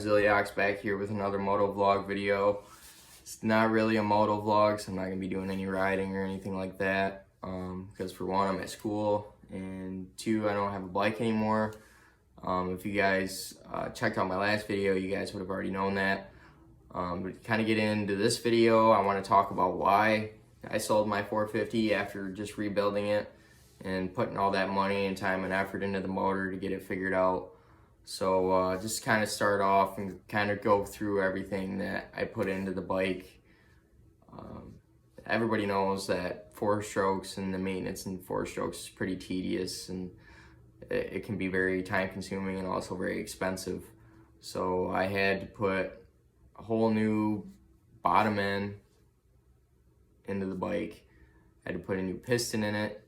Ziliox back here with another moto vlog video. It's not really a moto vlog, so I'm not going to be doing any riding or anything like that. Because for one, I'm at school, and two, I don't have a bike anymore. If you guys checked out my last video, you guys would have already known that. But to kind of get into this video, I want to talk about why I sold my 450 after just rebuilding it and putting all that money and time and effort into the motor to get it figured out. So just kind of start off and kind of go through everything that I put into the bike. Everybody knows that 4-strokes and the maintenance in 4-strokes is pretty tedious, and it can be very time consuming and also very expensive. So I had to put a whole new bottom end into the bike. I had to put a new piston in it.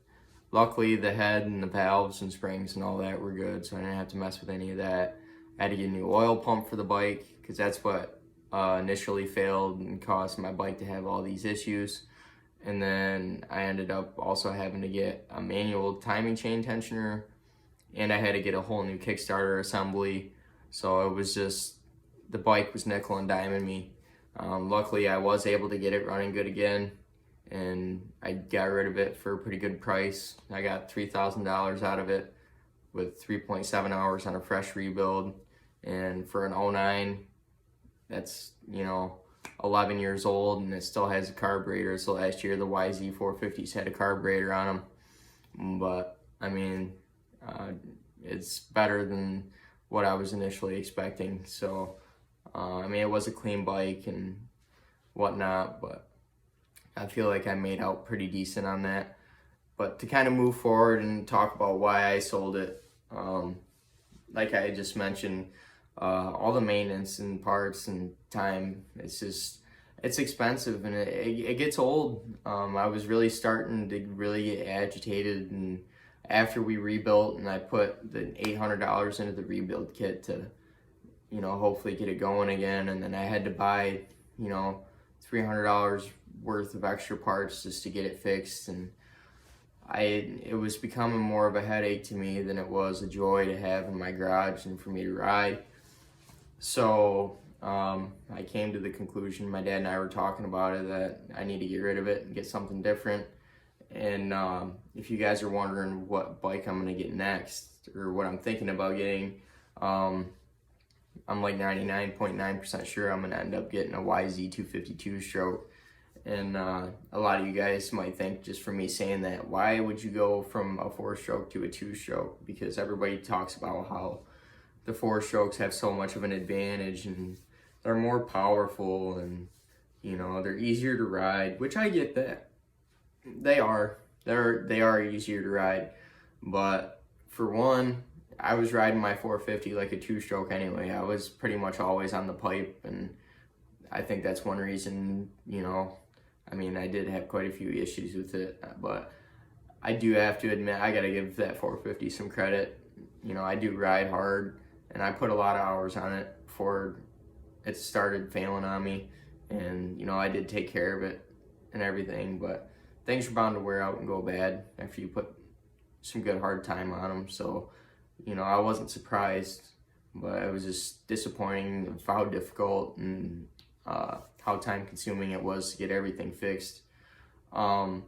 Luckily, the head and the valves and springs and all that were good, so I didn't have to mess with any of that. I had to get a new oil pump for the bike, because that's what initially failed and caused my bike to have all these issues. And then I ended up also having to get a manual timing chain tensioner, and I had to get a whole new Kickstarter assembly. So it was just, the bike was nickel and diming me. Luckily, I was able to get it running good again, and I got rid of it for a pretty good price. I got $3,000 out of it with 3.7 hours on a fresh rebuild. And for an 09, that's, 11 years old, and it still has a carburetor. So last year, the YZ450s had a carburetor on them. But, I mean, it's better than what I was initially expecting. So, it was a clean bike and whatnot, but I feel like I made out pretty decent on that. But to kind of move forward and talk about why I sold it, like I just mentioned, all the maintenance and parts and time, it's expensive, and it gets old. I was really starting to really get agitated, and after we rebuilt and I put the $800 into the rebuild kit to, hopefully get it going again, and then I had to buy, $300 worth of extra parts just to get it fixed, and it was becoming more of a headache to me than it was a joy to have in my garage and for me to ride. So I came to the conclusion, my dad and I were talking about it, that I need to get rid of it and get something different. And if you guys are wondering what bike I'm going to get next, or what I'm thinking about getting, I'm like 99.9% sure I'm going to end up getting a YZ252 stroke. And a lot of you guys might think, just from me saying that, why would you go from a 4-stroke to a 2-stroke? Because everybody talks about how the 4-strokes have so much of an advantage, and they're more powerful, and they're easier to ride, which I get that. They are easier to ride, but for one, I was riding my 450 like a 2-stroke anyway. I was pretty much always on the pipe, and I think that's one reason, I did have quite a few issues with it, but I do have to admit, I gotta give that 450 some credit. I do ride hard, and I put a lot of hours on it before it started failing on me, and I did take care of it and everything, but things are bound to wear out and go bad after you put some good hard time on them. So I wasn't surprised, but it was just disappointing of how difficult and how time consuming it was to get everything fixed. But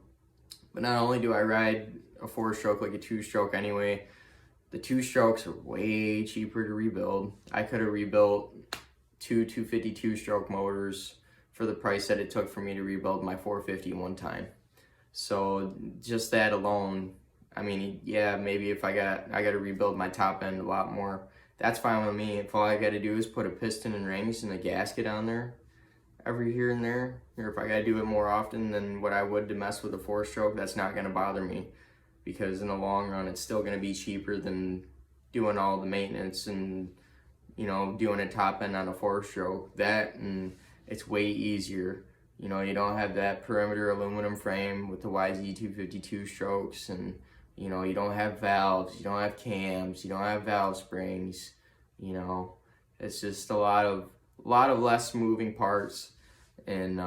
not only do I ride a 4-stroke like a 2-stroke anyway, the 2-strokes are way cheaper to rebuild. I could have rebuilt two 252-stroke motors for the price that it took for me to rebuild my 450 one time. So just that alone, yeah, maybe if I got to rebuild my top end a lot more, that's fine with me. If all I got to do is put a piston and rings and a gasket on there every here and there, or if I got to do it more often than what I would to mess with a 4-stroke, that's not going to bother me, because in the long run, it's still going to be cheaper than doing all the maintenance and, doing a top end on a 4-stroke. That, and it's way easier. You don't have that perimeter aluminum frame with the YZ252 strokes, and, you don't have valves, you don't have cams, you don't have valve springs, it's just a lot of less moving parts. And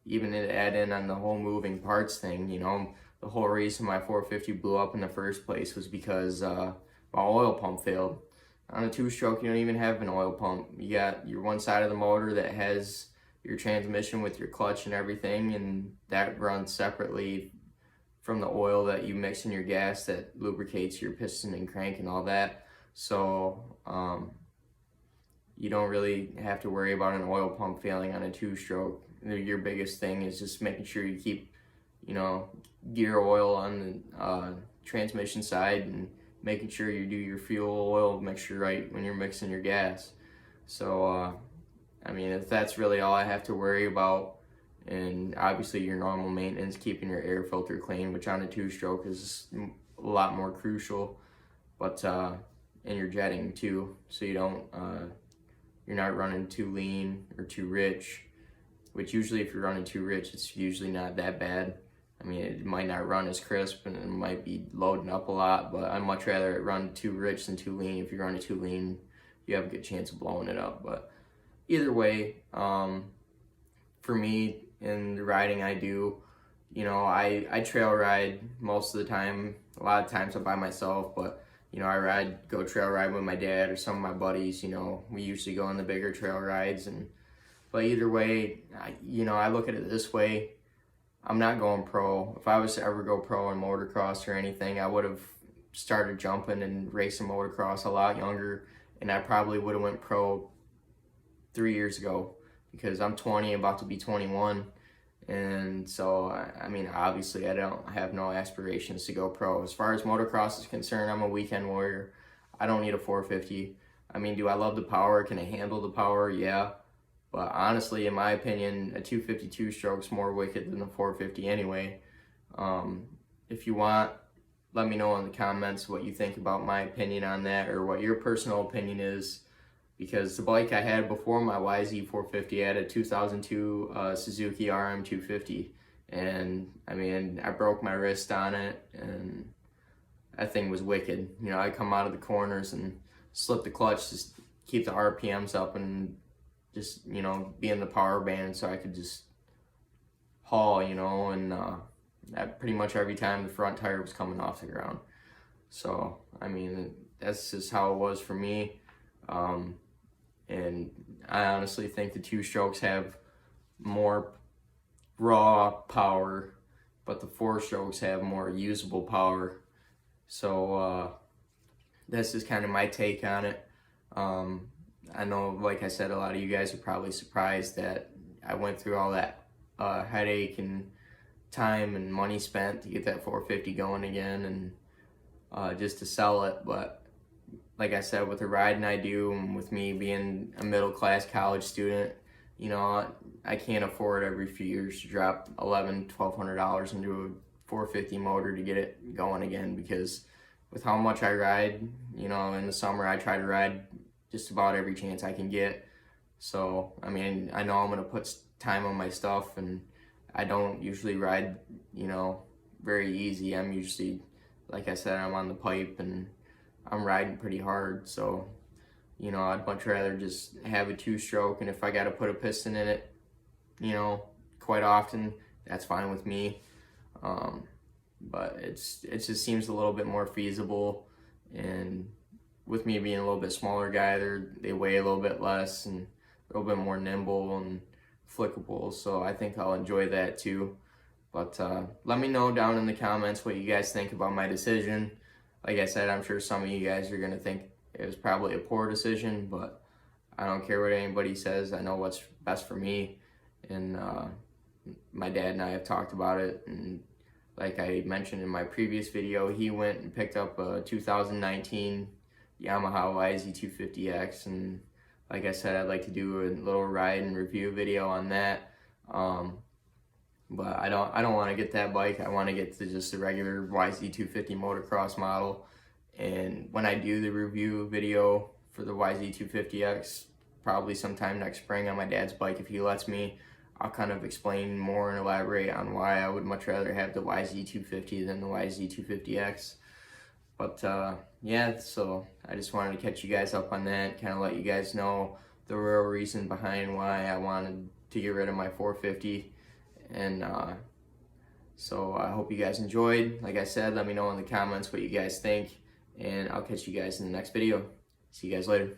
even to add in on the whole moving parts thing, the whole reason my 450 blew up in the first place was because my oil pump failed. On a two-stroke, you don't even have an oil pump. You got your one side of the motor that has your transmission with your clutch and everything, and that runs separately from the oil that you mix in your gas that lubricates your piston and crank and all that. So you don't really have to worry about an oil pump failing on a two-stroke. Your biggest thing is just making sure you keep, gear oil on the transmission side, and making sure you do your fuel oil mixture right when you're mixing your gas. So I mean, if that's really all I have to worry about, and obviously your normal maintenance, keeping your air filter clean, which on a two-stroke is a lot more crucial, but and your jetting too, so you don't you're not running too lean or too rich, which usually if you're running too rich, it's usually not that bad. I mean, it might not run as crisp and it might be loading up a lot, but I'd much rather it run too rich than too lean. If you're running too lean, you have a good chance of blowing it up. But either way, for me, in the riding I do, I trail ride most of the time. A lot of times I'm by myself, but I go trail ride with my dad or some of my buddies. We usually go on the bigger trail rides, but either way, I look at it this way. I'm not going pro. If I was to ever go pro in motocross or anything, I would have started jumping and racing motocross a lot younger, and I probably would have went pro 3 years ago, because I'm 20, about to be 21. And so, I mean, obviously I don't have no aspirations to go pro. As far as motocross is concerned, I'm a weekend warrior. I don't need a 450. I mean, do I love the power? Can I handle the power? Yeah. But honestly, in my opinion, a 252 stroke's more wicked than a 450 anyway. If you want, let me know in the comments what you think about my opinion on that, or what your personal opinion is. Because the bike I had before my YZ450, I had a 2002 Suzuki RM250, and I mean, I broke my wrist on it, and that thing was wicked. I come out of the corners and slip the clutch, just keep the RPMs up, and just be in the power band so I could just haul, and that pretty much every time the front tire was coming off the ground. So I mean, that's just how it was for me. And I honestly think the two strokes have more raw power, but the four strokes have more usable power. So that's just kind of my take on it. I know, like I said, a lot of you guys are probably surprised that I went through all that headache and time and money spent to get that 450 going again, and just to sell it. But like I said, with the riding I do, and with me being a middle-class college student, I can't afford every few years to drop $1,100-$1,200 into a 450 motor to get it going again, because with how much I ride, in the summer I try to ride just about every chance I can get. So, I mean, I know I'm going to put time on my stuff, and I don't usually ride, very easy. I'm usually, like I said, I'm on the pipe, and I'm riding pretty hard. So, I'd much rather just have a two-stroke, and if I got to put a piston in it, quite often, that's fine with me. But it just seems a little bit more feasible, and with me being a little bit smaller guy, they weigh a little bit less and a little bit more nimble and flickable, so I think I'll enjoy that too. But let me know down in the comments what you guys think about my decision. Like I said, I'm sure some of you guys are going to think it was probably a poor decision, but I don't care what anybody says. I know what's best for me, and my dad and I have talked about it, and like I mentioned in my previous video, he went and picked up a 2019 Yamaha YZ250X, and like I said, I'd like to do a little ride and review video on that. But I don't want to get that bike. I want to get to just the regular YZ250 motocross model. And when I do the review video for the YZ250X, probably sometime next spring on my dad's bike, if he lets me, I'll kind of explain more and elaborate on why I would much rather have the YZ250 than the YZ250X. But yeah, so I just wanted to catch you guys up on that, kind of let you guys know the real reason behind why I wanted to get rid of my 450. And so I hope you guys enjoyed. Like I said, let me know in the comments what you guys think, and I'll catch you guys in the next video. See you guys later.